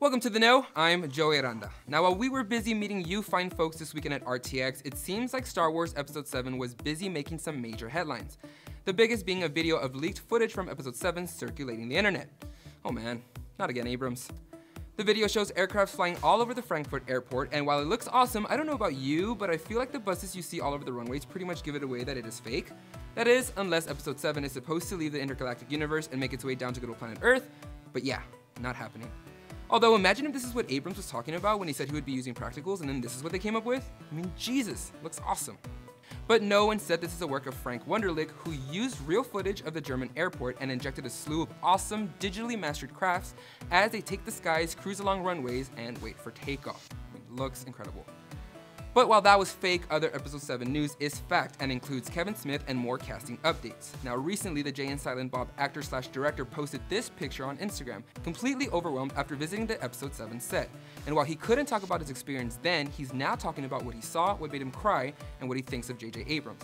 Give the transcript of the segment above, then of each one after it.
Welcome to The Know, I'm Joey Aranda. Now while we were busy meeting you fine folks this weekend at RTX, it seems like Star Wars Episode 7 was busy making some major headlines. The biggest being a video of leaked footage from Episode 7 circulating the internet. Oh man, not again Abrams. The video shows aircrafts flying all over the Frankfurt airport, and while it looks awesome, I don't know about you, but I feel like the buses you see all over the runways pretty much give it away that it is fake. That is, unless Episode 7 is supposed to leave the intergalactic universe and make its way down to good old planet Earth, but yeah, not happening. Although imagine if this is what Abrams was talking about when he said he would be using practicals and then this is what they came up with? I mean, Jesus, looks awesome. But no, instead this is a work of Frank Wunderlich, who used real footage of the German airport and injected a slew of awesome, digitally mastered crafts as they take the skies, cruise along runways, and wait for takeoff. I mean, looks incredible. But while that was fake, other Episode 7 news is fact and includes Kevin Smith and more casting updates. Now recently, the Jay and Silent Bob actor/director posted this picture on Instagram, completely overwhelmed after visiting the Episode 7 set. And while he couldn't talk about his experience then, he's now talking about what he saw, what made him cry, and what he thinks of J.J. Abrams.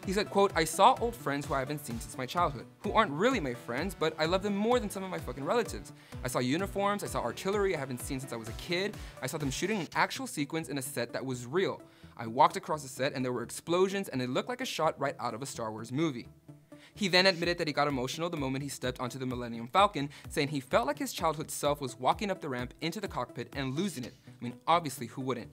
He said, quote, "I saw old friends who I haven't seen since my childhood, who aren't really my friends, but I love them more than some of my fucking relatives. I saw uniforms, I saw artillery I haven't seen since I was a kid, I saw them shooting an actual sequence in a set that was real. I walked across the set and there were explosions and it looked like a shot right out of a Star Wars movie." He then admitted that he got emotional the moment he stepped onto the Millennium Falcon, saying he felt like his childhood self was walking up the ramp into the cockpit and losing it. I mean, obviously, who wouldn't?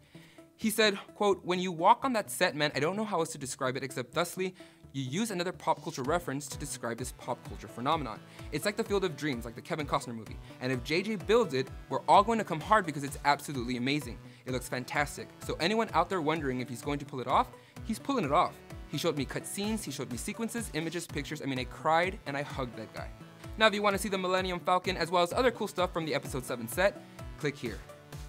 He said, quote, "When you walk on that set, man, I don't know how else to describe it except thusly, you use another pop culture reference to describe this pop culture phenomenon. It's like the Field of Dreams, like the Kevin Costner movie. And if JJ builds it, we're all going to come hard because it's absolutely amazing. It looks fantastic. So anyone out there wondering if he's going to pull it off, he's pulling it off. He showed me cut scenes, he showed me sequences, images, pictures. I mean, I cried and I hugged that guy." Now, if you want to see the Millennium Falcon as well as other cool stuff from the Episode 7 set, click here.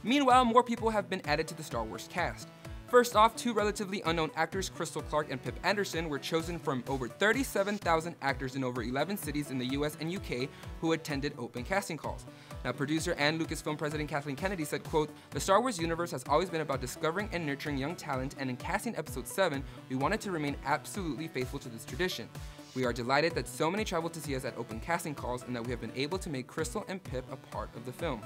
Meanwhile, more people have been added to the Star Wars cast. First off, two relatively unknown actors, Crystal Clark and Pip Anderson, were chosen from over 37,000 actors in over 11 cities in the US and UK who attended open casting calls. Now, producer and Lucasfilm president Kathleen Kennedy said, quote, "The Star Wars universe has always been about discovering and nurturing young talent, and in casting Episode 7, we wanted to remain absolutely faithful to this tradition. We are delighted that so many traveled to see us at open casting calls and that we have been able to make Crystal and Pip a part of the film."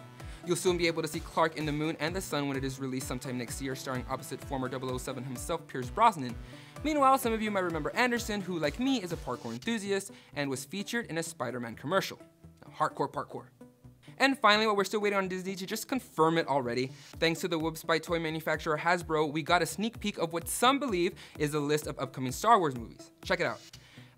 You'll soon be able to see Clark in The Moon and the Sun when it is released sometime next year, starring opposite former 007 himself, Pierce Brosnan. Meanwhile, some of you might remember Anderson, who, like me, is a parkour enthusiast and was featured in a Spider-Man commercial. Now, hardcore parkour. And finally, while we're still waiting on Disney to just confirm it already, thanks to the Whoops by toy manufacturer Hasbro, we got a sneak peek of what some believe is a list of upcoming Star Wars movies. Check it out.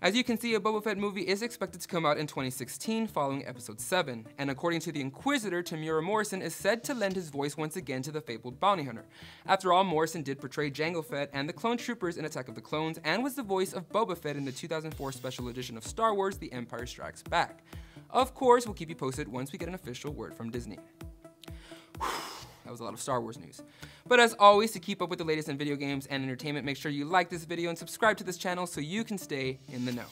As you can see, a Boba Fett movie is expected to come out in 2016 following Episode 7, and according to the Inquisitor, Temuera Morrison is said to lend his voice once again to the fabled bounty hunter. After all, Morrison did portray Jango Fett and the Clone Troopers in Attack of the Clones, and was the voice of Boba Fett in the 2004 special edition of Star Wars: The Empire Strikes Back. Of course, we'll keep you posted once we get an official word from Disney. That was a lot of Star Wars news. But as always, to keep up with the latest in video games and entertainment, make sure you like this video and subscribe to this channel so you can stay in the know.